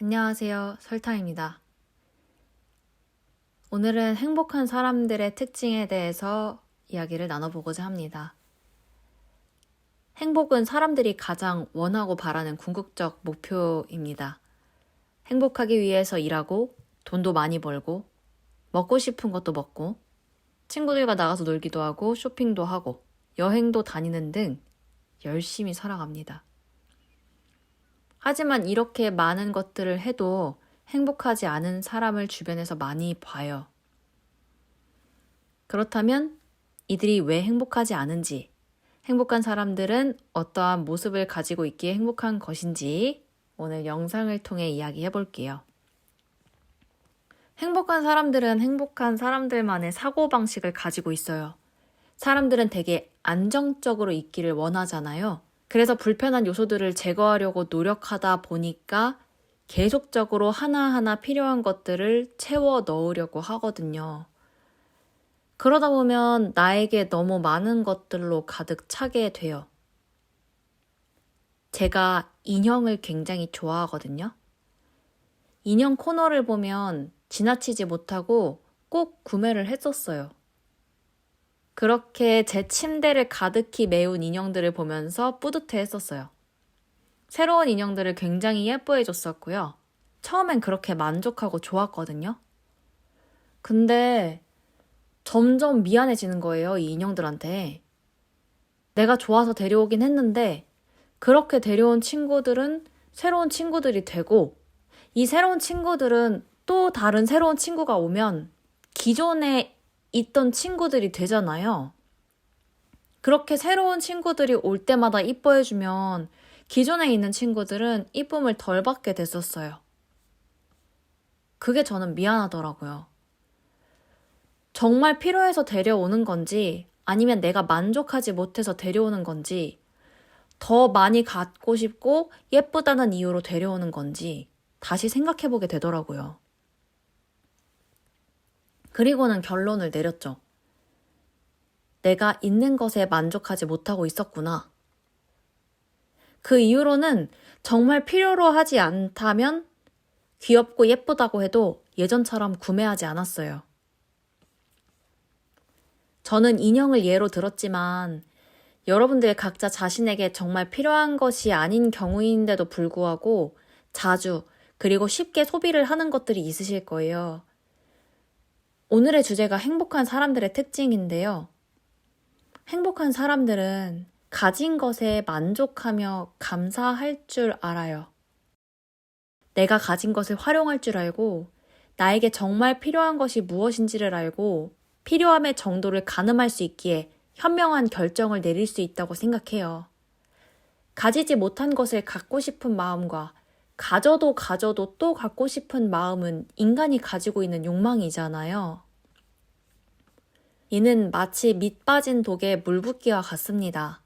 안녕하세요. 설탕입니다. 오늘은 행복한 사람들의 특징에 대해서 이야기를 나눠보고자 합니다. 행복은 사람들이 가장 원하고 바라는 궁극적 목표입니다. 행복하기 위해서 일하고, 돈도 많이 벌고, 먹고 싶은 것도 먹고, 친구들과 나가서 놀기도 하고, 쇼핑도 하고, 여행도 다니는 등 열심히 살아갑니다. 하지만 이렇게 많은 것들을 해도 행복하지 않은 사람을 주변에서 많이 봐요. 그렇다면 이들이 왜 행복하지 않은지, 행복한 사람들은 어떠한 모습을 가지고 있기에 행복한 것인지 오늘 영상을 통해 이야기해 볼게요. 행복한 사람들은 행복한 사람들만의 사고방식을 가지고 있어요. 사람들은 되게 안정적으로 있기를 원하잖아요. 그래서 불편한 요소들을 제거하려고 노력하다 보니까 계속적으로 하나하나 필요한 것들을 채워 넣으려고 하거든요. 그러다 보면 나에게 너무 많은 것들로 가득 차게 돼요. 제가 인형을 굉장히 좋아하거든요. 인형 코너를 보면 지나치지 못하고 꼭 구매를 했었어요. 그렇게 제 침대를 가득히 메운 인형들을 보면서 뿌듯해 했었어요. 새로운 인형들을 굉장히 예뻐해 줬었고요. 처음엔 그렇게 만족하고 좋았거든요. 근데 점점 미안해지는 거예요, 이 인형들한테. 내가 좋아서 데려오긴 했는데 그렇게 데려온 친구들은 새로운 친구들이 되고 이 새로운 친구들은 또 다른 새로운 친구가 오면 기존에 있던 친구들이 되잖아요. 그렇게 새로운 친구들이 올 때마다 이뻐해주면 기존에 있는 친구들은 이쁨을 덜 받게 됐었어요. 그게 저는 미안하더라고요. 정말 필요해서 데려오는 건지 아니면 내가 만족하지 못해서 데려오는 건지 더 많이 갖고 싶고 예쁘다는 이유로 데려오는 건지 다시 생각해보게 되더라고요. 그리고는 결론을 내렸죠. 내가 있는 것에 만족하지 못하고 있었구나. 그 이후로는 정말 필요로 하지 않다면 귀엽고 예쁘다고 해도 예전처럼 구매하지 않았어요. 저는 인형을 예로 들었지만 여러분들 각자 자신에게 정말 필요한 것이 아닌 경우인데도 불구하고 자주 그리고 쉽게 소비를 하는 것들이 있으실 거예요. 오늘의 주제가 행복한 사람들의 특징인데요. 행복한 사람들은 가진 것에 만족하며 감사할 줄 알아요. 내가 가진 것을 활용할 줄 알고 나에게 정말 필요한 것이 무엇인지를 알고 필요함의 정도를 가늠할 수 있기에 현명한 결정을 내릴 수 있다고 생각해요. 가지지 못한 것을 갖고 싶은 마음과 가져도 또 갖고 싶은 마음은 인간이 가지고 있는 욕망이잖아요. 이는 마치 밑 빠진 독에 물 붓기와 같습니다.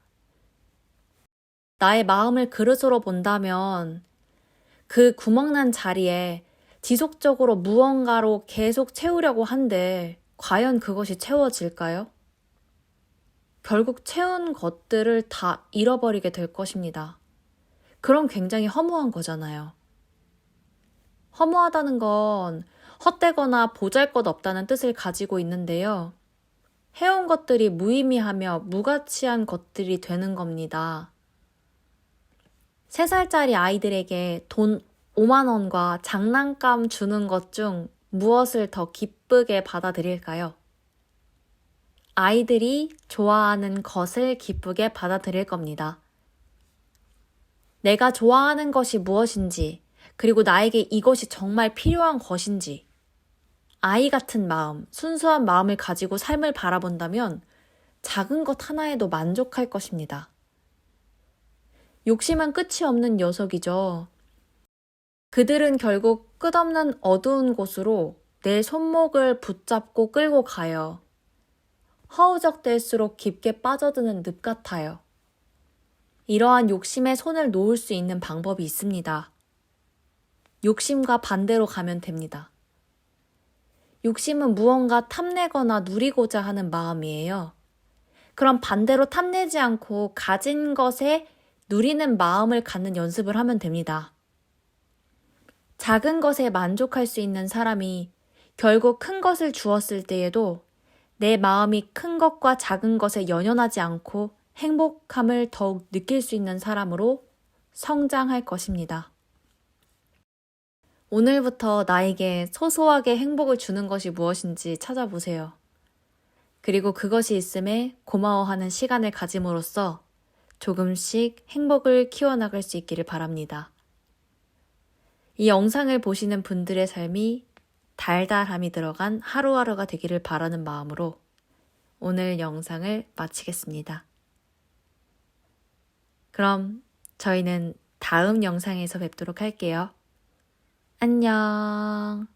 나의 마음을 그릇으로 본다면 그 구멍난 자리에 지속적으로 무언가로 계속 채우려고 한데 과연 그것이 채워질까요? 결국 채운 것들을 다 잃어버리게 될 것입니다. 그럼 굉장히 허무한 거잖아요. 허무하다는 건 헛되거나 보잘것없다는 뜻을 가지고 있는데요. 해온 것들이 무의미하며 무가치한 것들이 되는 겁니다. 3살짜리 아이들에게 돈 5만 원과 장난감 주는 것 중 무엇을 더 기쁘게 받아들일까요? 아이들이 좋아하는 것을 기쁘게 받아들일 겁니다. 내가 좋아하는 것이 무엇인지, 그리고 나에게 이것이 정말 필요한 것인지, 아이 같은 마음, 순수한 마음을 가지고 삶을 바라본다면 작은 것 하나에도 만족할 것입니다. 욕심은 끝이 없는 녀석이죠. 그들은 결국 끝없는 어두운 곳으로 내 손목을 붙잡고 끌고 가요. 허우적댈수록 깊게 빠져드는 늪 같아요. 이러한 욕심에 손을 놓을 수 있는 방법이 있습니다. 욕심과 반대로 가면 됩니다. 욕심은 무언가 탐내거나 누리고자 하는 마음이에요. 그럼 반대로 탐내지 않고 가진 것에 누리는 마음을 갖는 연습을 하면 됩니다. 작은 것에 만족할 수 있는 사람이 결국 큰 것을 주었을 때에도 내 마음이 큰 것과 작은 것에 연연하지 않고 행복함을 더욱 느낄 수 있는 사람으로 성장할 것입니다. 오늘부터 나에게 소소하게 행복을 주는 것이 무엇인지 찾아보세요. 그리고 그것이 있음에 고마워하는 시간을 가짐으로써 조금씩 행복을 키워나갈 수 있기를 바랍니다. 이 영상을 보시는 분들의 삶이 달달함이 들어간 하루하루가 되기를 바라는 마음으로 오늘 영상을 마치겠습니다. 그럼 저희는 다음 영상에서 뵙도록 할게요. 안녕.